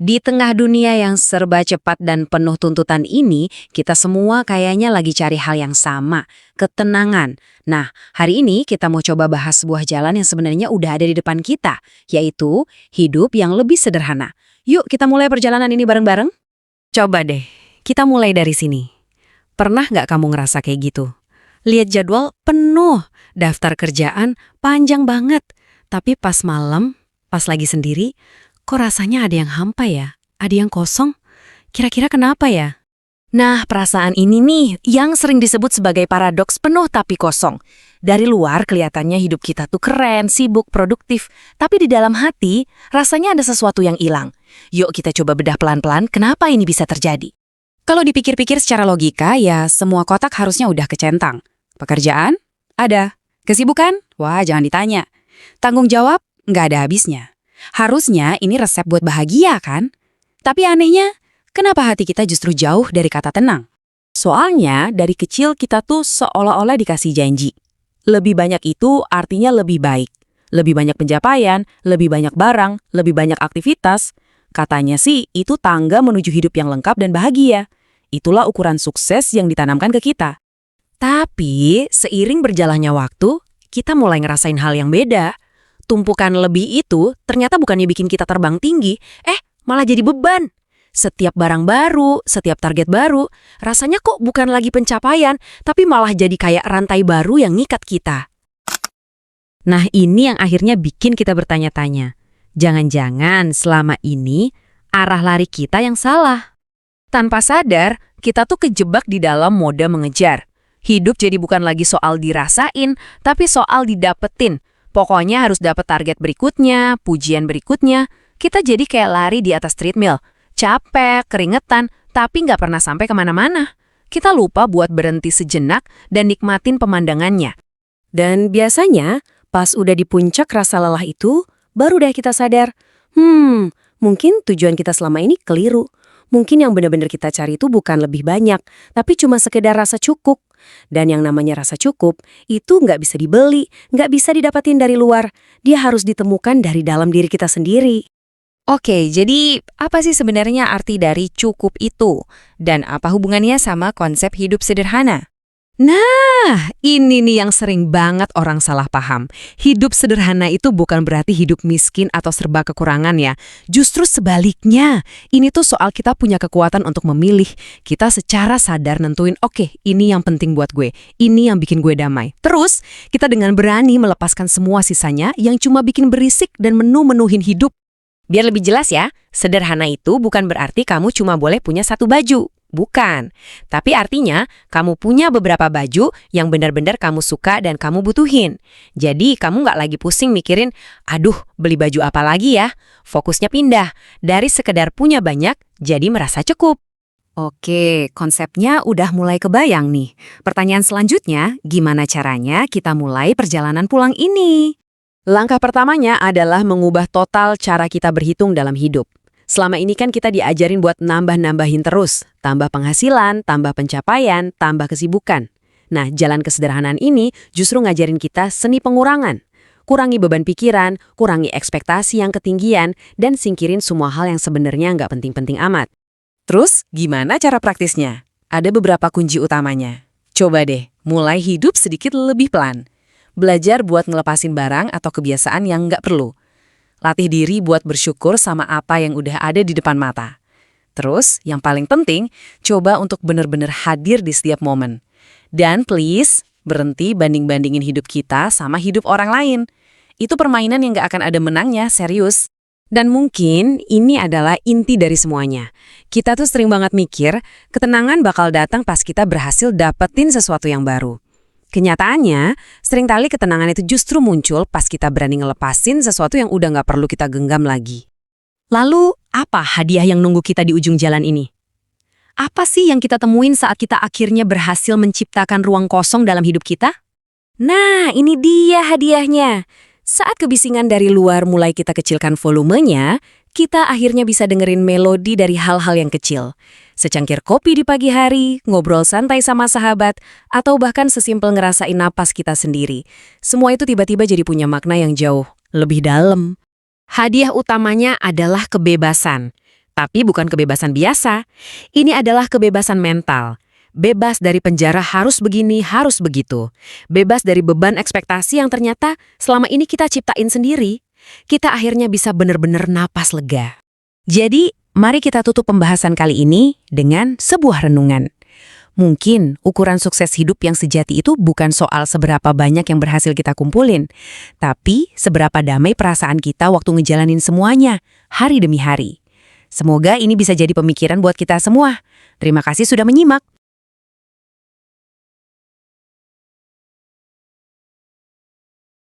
Di tengah dunia yang serba cepat dan penuh tuntutan ini, kita semua kayaknya lagi cari hal yang sama, ketenangan. Nah, hari ini kita mau coba bahas sebuah jalan yang sebenarnya udah ada di depan kita, yaitu hidup yang lebih sederhana. Yuk kita mulai perjalanan ini bareng-bareng? Coba deh, kita mulai dari sini. Pernah nggak kamu ngerasa kayak gitu? Lihat jadwal penuh, daftar kerjaan panjang banget. Tapi pas malam, pas lagi sendiri, kok rasanya ada yang hampa ya? Ada yang kosong? Kira-kira kenapa ya? Nah, perasaan ini nih yang sering disebut sebagai paradoks penuh tapi kosong. Dari luar kelihatannya hidup kita tuh keren, sibuk, produktif. Tapi di dalam hati, rasanya ada sesuatu yang hilang. Yuk kita coba bedah pelan-pelan kenapa ini bisa terjadi. Kalau dipikir-pikir secara logika, ya semua kotak harusnya udah kecentang. Pekerjaan? Ada. Kesibukan? Wah, jangan ditanya. Tanggung jawab? Nggak ada habisnya. Harusnya ini resep buat bahagia kan? Tapi anehnya, kenapa hati kita justru jauh dari kata tenang? Soalnya dari kecil kita tuh seolah-olah dikasih janji. Lebih banyak itu artinya lebih baik. Lebih banyak pencapaian, lebih banyak barang, lebih banyak aktivitas. Katanya sih itu tangga menuju hidup yang lengkap dan bahagia. Itulah ukuran sukses yang ditanamkan ke kita. Tapi seiring berjalannya waktu, kita mulai ngerasain hal yang beda. Tumpukan lebih itu ternyata bukannya bikin kita terbang tinggi, malah jadi beban. Setiap barang baru, setiap target baru, rasanya kok bukan lagi pencapaian, tapi malah jadi kayak rantai baru yang ngikat kita. Nah, ini yang akhirnya bikin kita bertanya-tanya. Jangan-jangan selama ini arah lari kita yang salah. Tanpa sadar, kita tuh kejebak di dalam mode mengejar. Hidup jadi bukan lagi soal dirasain, tapi soal didapetin. Pokoknya harus dapat target berikutnya, pujian berikutnya. Kita jadi kayak lari di atas treadmill. Capek, keringetan, tapi nggak pernah sampai kemana-mana. Kita lupa buat berhenti sejenak dan nikmatin pemandangannya. Dan biasanya, pas udah di puncak rasa lelah itu, baru deh kita sadar, mungkin tujuan kita selama ini keliru. Mungkin yang benar-benar kita cari itu bukan lebih banyak, tapi cuma sekedar rasa cukup. Dan yang namanya rasa cukup, itu nggak bisa dibeli, nggak bisa didapatin dari luar. Dia harus ditemukan dari dalam diri kita sendiri. Oke, jadi apa sih sebenarnya arti dari cukup itu? Dan apa hubungannya sama konsep hidup sederhana? Nah, ini nih yang sering banget orang salah paham. Hidup sederhana itu bukan berarti hidup miskin atau serba kekurangan ya. Justru sebaliknya, ini tuh soal kita punya kekuatan untuk memilih. Kita secara sadar nentuin, oke, ini yang penting buat gue. Ini yang bikin gue damai. Terus, kita dengan berani melepaskan semua sisanya yang cuma bikin berisik dan menuhin hidup. Biar lebih jelas ya, sederhana itu bukan berarti kamu cuma boleh punya satu baju. Bukan. Tapi artinya, kamu punya beberapa baju yang benar-benar kamu suka dan kamu butuhin. Jadi, kamu nggak lagi pusing mikirin, aduh, beli baju apa lagi ya? Fokusnya pindah. Dari sekedar punya banyak, jadi merasa cukup. Oke, konsepnya udah mulai kebayang nih. Pertanyaan selanjutnya, gimana caranya kita mulai perjalanan pulang ini? Langkah pertamanya adalah mengubah total cara kita berhitung dalam hidup. Selama ini kan kita diajarin buat nambah-nambahin terus. Tambah penghasilan, tambah pencapaian, tambah kesibukan. Nah, jalan kesederhanaan ini justru ngajarin kita seni pengurangan. Kurangi beban pikiran, kurangi ekspektasi yang ketinggian, dan singkirin semua hal yang sebenarnya nggak penting-penting amat. Terus, gimana cara praktisnya? Ada beberapa kunci utamanya. Coba deh, mulai hidup sedikit lebih pelan. Belajar buat ngelepasin barang atau kebiasaan yang nggak perlu. Latih diri buat bersyukur sama apa yang udah ada di depan mata. Terus, yang paling penting, coba untuk benar-benar hadir di setiap momen. Dan please, berhenti banding-bandingin hidup kita sama hidup orang lain. Itu permainan yang gak akan ada menangnya, serius. Dan mungkin ini adalah inti dari semuanya. Kita tuh sering banget mikir, ketenangan bakal datang pas kita berhasil dapetin sesuatu yang baru. Kenyataannya, seringkali ketenangan itu justru muncul pas kita berani ngelepasin sesuatu yang udah nggak perlu kita genggam lagi. Lalu, apa hadiah yang nunggu kita di ujung jalan ini? Apa sih yang kita temuin saat kita akhirnya berhasil menciptakan ruang kosong dalam hidup kita? Nah, ini dia hadiahnya. Saat kebisingan dari luar mulai kita kecilkan volumenya, kita akhirnya bisa dengerin melodi dari hal-hal yang kecil. Secangkir kopi di pagi hari, ngobrol santai sama sahabat, atau bahkan sesimpel ngerasain napas kita sendiri. Semua itu tiba-tiba jadi punya makna yang jauh lebih dalam. Hadiah utamanya adalah kebebasan. Tapi bukan kebebasan biasa. Ini adalah kebebasan mental. Bebas dari penjara harus begini, harus begitu. Bebas dari beban ekspektasi yang ternyata selama ini kita ciptain sendiri. Kita akhirnya bisa benar-benar napas lega. Jadi, mari kita tutup pembahasan kali ini dengan sebuah renungan. Mungkin ukuran sukses hidup yang sejati itu bukan soal seberapa banyak yang berhasil kita kumpulin, tapi seberapa damai perasaan kita waktu ngejalanin semuanya, hari demi hari. Semoga ini bisa jadi pemikiran buat kita semua. Terima kasih sudah menyimak.